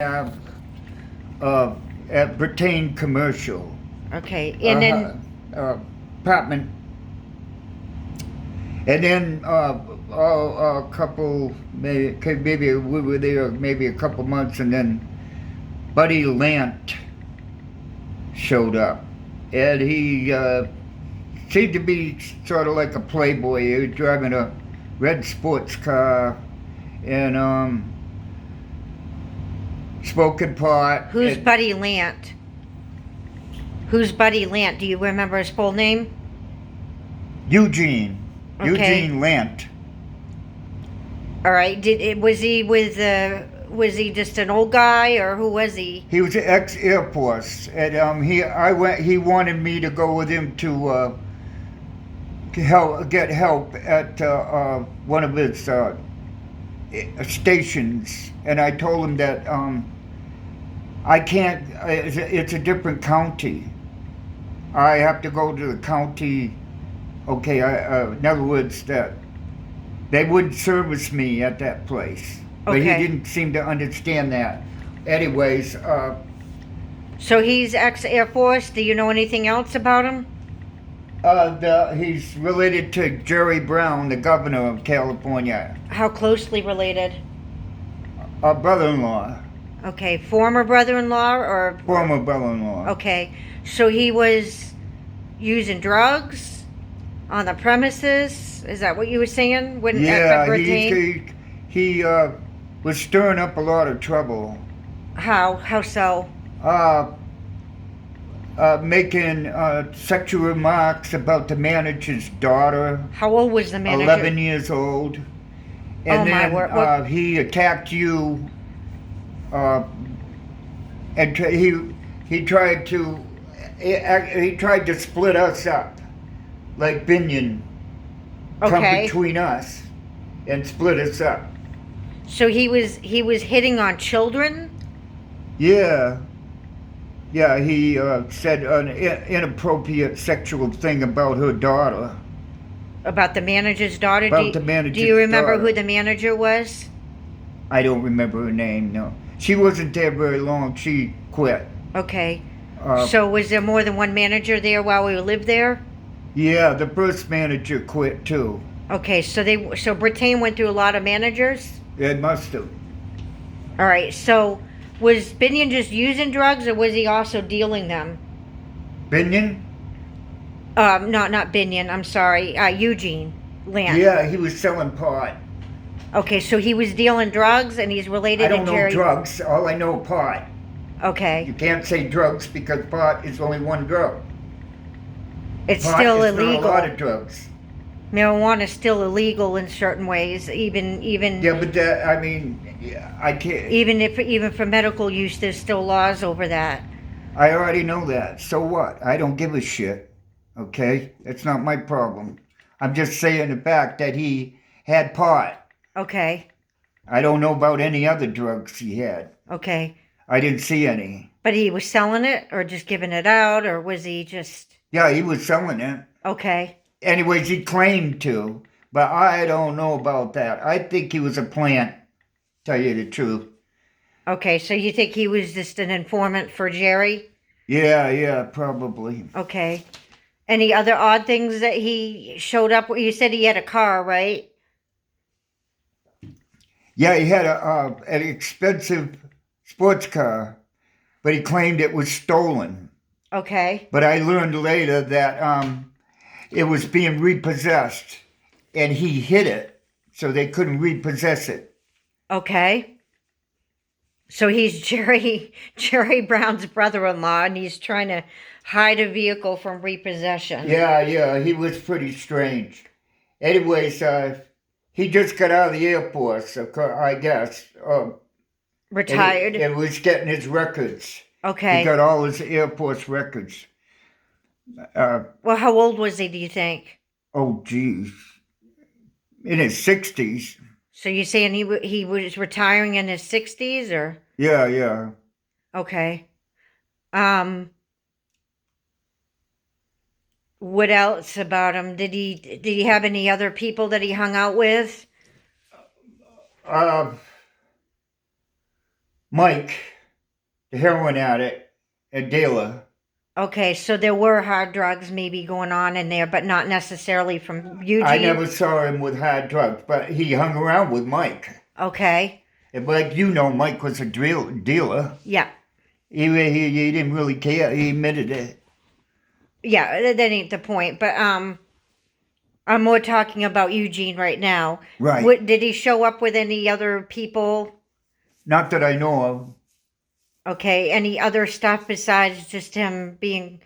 have uh, at Britain Commercial Okay, and then apartment, and then a couple maybe we were there maybe a couple months, and then Buddy Lant showed up, and he seemed to be sort of like a playboy. He was driving a red sports car, and smoking pot. who's Buddy Lant? Who's Buddy Lant? Do you remember his full name? Eugene. Okay. Eugene Lant. All right. Was he just an old guy, or who was he? He was ex-Air Force, and He wanted me to go with him to get help at one of his stations, and I told him that I can't. It's a different county. I have to go to the county. Okay, in other words, that they wouldn't service me at that place. But Okay. he didn't seem to understand that. Anyways, So he's ex-Air Force. Do you know anything else about him? he's related to Jerry Brown, the governor of California, How closely related? a brother-in-law, Okay, former brother-in-law or former brother-in-law. okay. So he was using drugs on the premises. Is that what you were saying? When Yeah, at Britain? he was stirring up a lot of trouble. How? How so? Uh, Making sexual remarks about the manager's daughter, How old was the manager? 11 years old. And Oh, my then word. What- he attacked you, and he tried to he tried to split us up, like Binion come Okay. between us and split us up. So he was hitting on children? Yeah. Yeah, he said an inappropriate sexual thing about her daughter. About the manager's daughter? About the manager's Do you remember daughter. who the manager was? I don't remember her name, no. She wasn't there very long. She quit. Okay. Uh, So was there more than one manager there while we lived there? yeah, the first manager quit too. Okay, so Britain went through a lot of managers? It must have. All right. So was Binion just using drugs, or was he also dealing them? Binion? Not Binion. I'm sorry. Eugene Lant. Yeah, he was selling pot. Okay, so he was dealing drugs, and he's related I don't to know Jerry. drugs. All I know pot. Okay, You can't say drugs because pot is only one drug. it's Pot still is not illegal. a lot of drugs. Marijuana is still illegal in certain ways, even Yeah, but I mean, yeah, I can't. even for medical use. There's still laws over that. I already know that. So what? I don't give a shit. Okay? It's not my problem. I'm just saying the fact that he had pot. Okay, I don't know about any other drugs he had. okay, I didn't see any. but he was selling it, or just giving it out, or was he just Yeah, he was selling it. okay? Anyways, he claimed to, but I don't know about that. I think he was a plant, tell you the truth. Okay, so you think he was just an informant for Jerry? Yeah, probably. Okay. Any other odd things that he showed up? You said he had a car, right? Yeah, he had an expensive sports car, but he claimed it was stolen. Okay. But I learned later that it was being repossessed, and he hid it, so they couldn't repossess it. Okay. So he's Jerry Brown's brother-in-law, and he's trying to hide a vehicle from repossession. Yeah, he was pretty strange. Anyways, he just got out of the Air Force, I guess. Retired. And he was getting his records. Okay. He got all his Air Force records. Well, how old was he, do you think? Oh, geez. In his 60s. So you're saying he was retiring in his 60s, or? Yeah. Okay. What else about him? Did he have any other people that he hung out with? Uh, Mike, the heroin addict, and Dela. Okay, so there were hard drugs maybe going on in there, but not necessarily from I Eugene. never saw him with hard drugs, but he hung around with Mike. Okay. And like you know, Mike was a dealer. Yeah. He didn't really care. He admitted it. Yeah, that ain't the point. But I'm more talking about Eugene right now. Right. What, did he show up with any other people? Not that I know of. Okay, any other stuff besides just him being...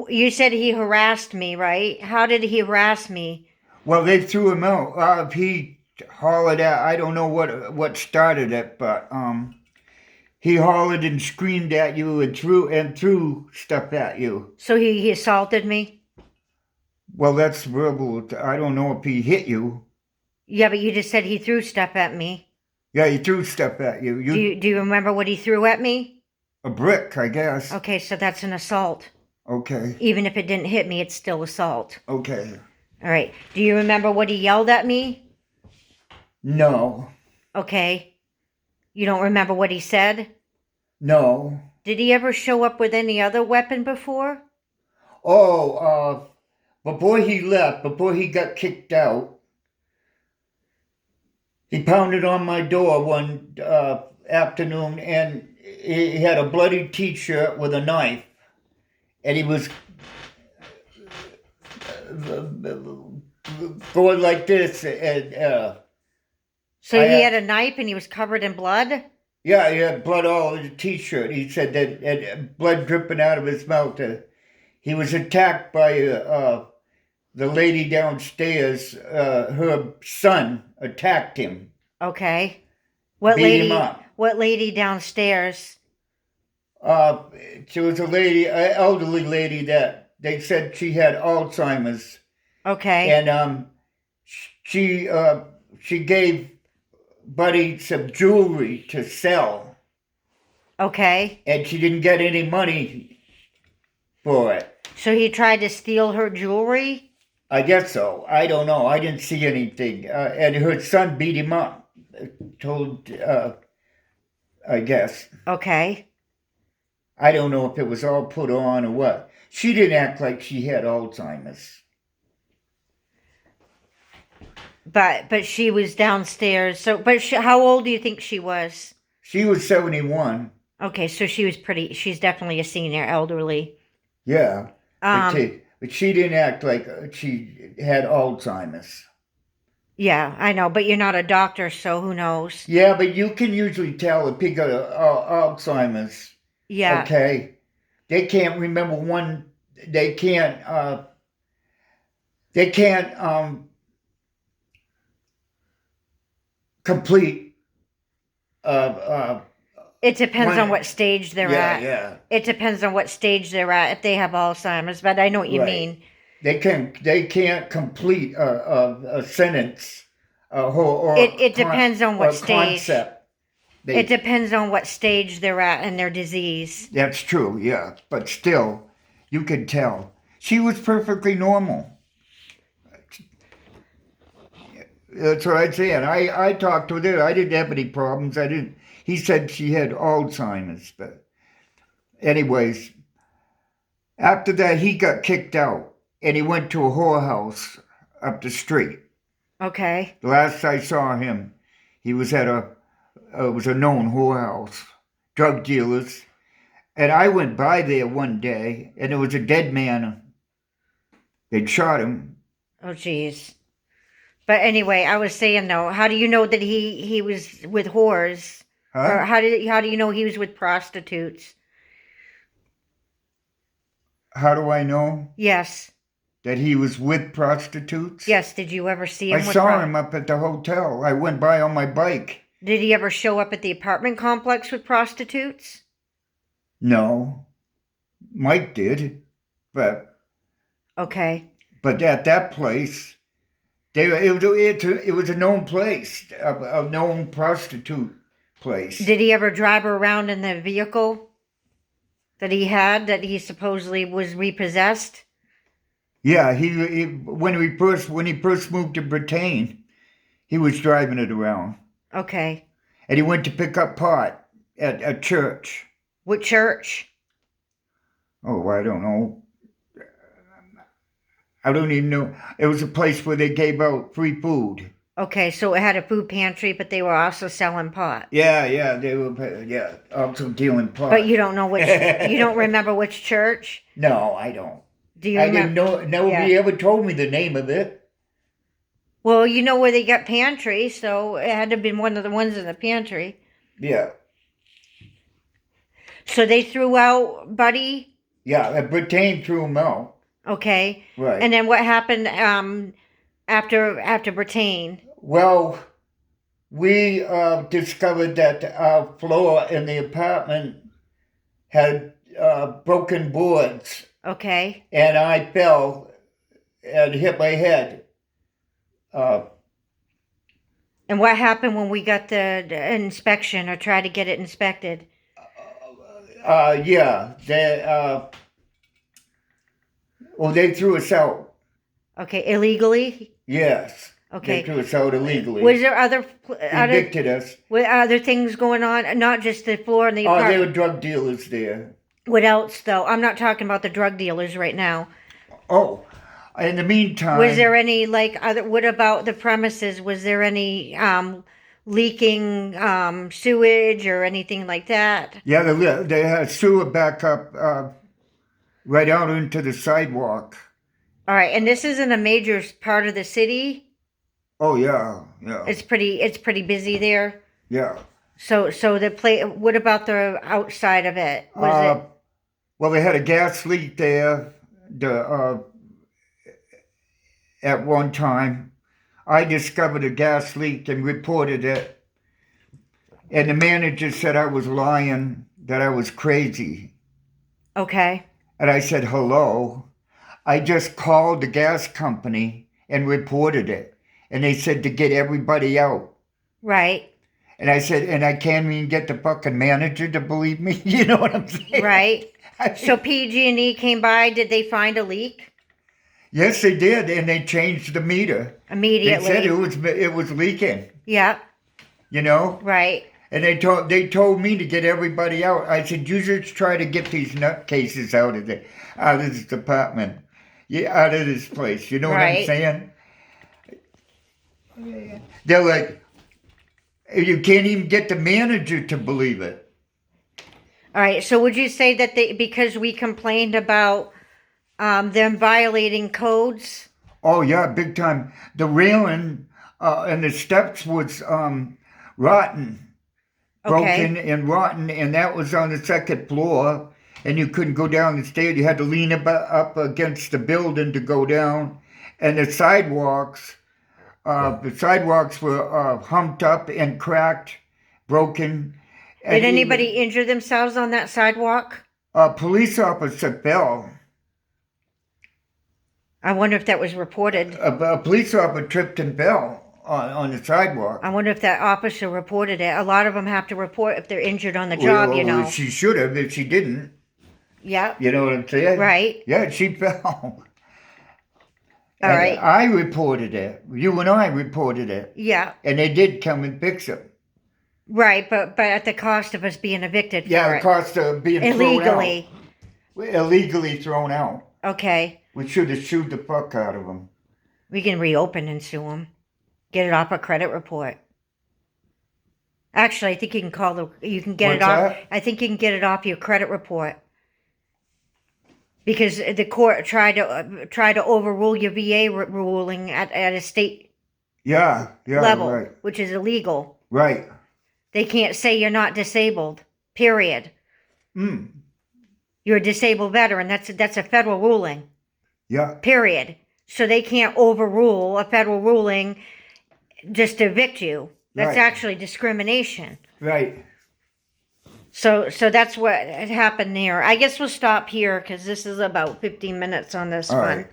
You said he harassed me, right? How did he harass me? Well, they threw him out. He hollered at. I don't know what started it, but he hollered and screamed at you and threw stuff at you. So he assaulted me? Well, that's verbal. I don't know if he hit you. Yeah, but you just said he threw stuff at me. Yeah, he threw stuff at you. Do you remember what he threw at me? A brick, I guess. Okay, so that's an assault. Okay. Even if it didn't hit me, it's still assault. Okay. All right. Do you remember what he yelled at me? No. Okay. You don't remember what he said? No. Did he ever show up with any other weapon before? Oh, before he left, before he got kicked out, he pounded on my door one afternoon, and he had a bloody T-shirt with a knife, and he was going like this, and So he had a knife and he was covered in blood? yeah, he had blood all over the T-shirt. He said that and blood dripping out of his mouth. He was attacked by the lady downstairs. Her son attacked him. Okay. What Beat lady? him up. What lady downstairs? She was a lady, an elderly lady that they said she had Alzheimer's, Okay. and she gave Buddy some jewelry to sell, Okay. and she didn't get any money for it. So he tried to steal her jewelry? I guess so. I don't know. I didn't see anything. And her son beat him up. Told, I guess. Okay. I don't know if it was all put on or what. She didn't act like she had Alzheimer's. But she was downstairs. So how old do you think she was? She was 71. Okay, so she's definitely a senior, elderly. Yeah. But she didn't act like she had Alzheimer's. Yeah, I know, but you're not a doctor, so who knows? Yeah, but you can usually tell if people got Alzheimer's. Yeah. Okay. They can't remember one. They can't. They can't complete. It depends on what stage they're at. Yeah. It depends on what stage they're at if they have Alzheimer's, but I know what you mean. They can't complete a sentence. It depends on what stage. Concept. It depends on what stage they're at in their disease. That's true, yeah. But still, you could tell. She was perfectly normal. That's what I'd say. And I talked with her. I didn't have any problems. He said she had Alzheimer's. But anyways, after that, he got kicked out. And he went to a whorehouse up the street. Okay. The last I saw him, he was at it was a known whorehouse, drug dealers. And I went by there one day, and there was a dead man. They'd shot him. Oh, jeez. But anyway, I was saying, though, how do you know that he was with whores? Huh? Or how do you know he was with prostitutes? How do I know Yes. that he was with prostitutes? Yes. Did you ever see him? I saw him up at the hotel. I went by on my bike. Did he ever show up at the apartment complex with prostitutes? No. Mike did. But Okay. at that place, it was a known place, a known prostitute place. Did he ever drive her around in the vehicle that he supposedly was repossessed? Yeah, when he first moved to Britain, he was driving it around. Okay. And he went to pick up pot. at a church. What church? Oh, I don't know. I don't even know. It was a place where they gave out free food. Okay, so it had a food pantry, but they were also selling pot. Yeah, they were, also dealing pot. But you don't know which, you don't remember which church? No, I don't. Do you I remember? didn't know, nobody ever told me the name of it. Well, you know where they got pantry, so it had to have been one of the ones in the pantry. Yeah. So they threw out Buddy? Yeah, Britain threw him out. Okay. Right. And then what happened after Britain? Well, we discovered that our floor in the apartment had broken boards, Okay. and I fell and hit my head. And what happened when we got the inspection or tried to get it inspected? Yeah, they threw us out. Okay, illegally? Yes. Okay. They threw us out illegally. Was there Evicted us. were other things going on? Not just the floor and the Oh, apartment. they were drug dealers there. What else, though? I'm not talking about the drug dealers right now. Oh, in the meantime... Was there any, what about the premises? Was there any leaking sewage or anything like that? Yeah, they had sewer back up right out into the sidewalk. All right, and this isn't a major part of the city? Oh, yeah. It's pretty busy there? Yeah. So what about the outside of it? Well, they had a gas leak there at one time. I discovered a gas leak and reported it. And the manager said I was lying, that I was crazy. Okay. And I said, hello. I just called the gas company and reported it. And they said to get everybody out. Right. And I said, and I can't even get the fucking manager to believe me. You know what I'm saying? Right. I mean, So PG&E came by. Did they find a leak? Yes, they did, and they changed the meter. Immediately. They said it was leaking. Yeah. You know. Right. And they told me to get everybody out. I said, you just try to get these nutcases out of this department, out of this place. You know what I'm saying? They're like, you can't even get the manager to believe it. All right. So would you say that because we complained about them violating codes? Oh yeah, big time. The railing and the steps was rotten, broken and rotten, and that was on the second floor. And you couldn't go down the stairs. You had to lean up against the building to go down. And the sidewalks were humped up and cracked, broken. Did anybody injure themselves on that sidewalk? A police officer fell. I wonder if that was reported. A police officer tripped and fell on the sidewalk. I wonder if that officer reported it. A lot of them have to report if they're injured on the job, you know. She should have if she didn't. Yeah. You know what I'm saying? Right. Yeah, she fell. All right. I reported it. You and I reported it. Yeah. And they did come and fix it. Right, but at the cost of us being evicted for Yeah, it. the cost of being illegally. Thrown out. Illegally thrown out. Okay. We should have sued the fuck out of them. We can reopen and sue them. Get it off a credit report. Actually, I think you can get it off. That? I think you can get it off your credit report. Because the court tried to overrule your VA ruling at a state level, right. which is illegal. Right. They can't say you're not disabled. Period. You're a disabled veteran. That's a federal ruling. Yeah. Period. So they can't overrule a federal ruling just to evict you. That's actually discrimination. Right. So that's what had happened there. I guess we'll stop here because this is about 15 minutes on this All one. right.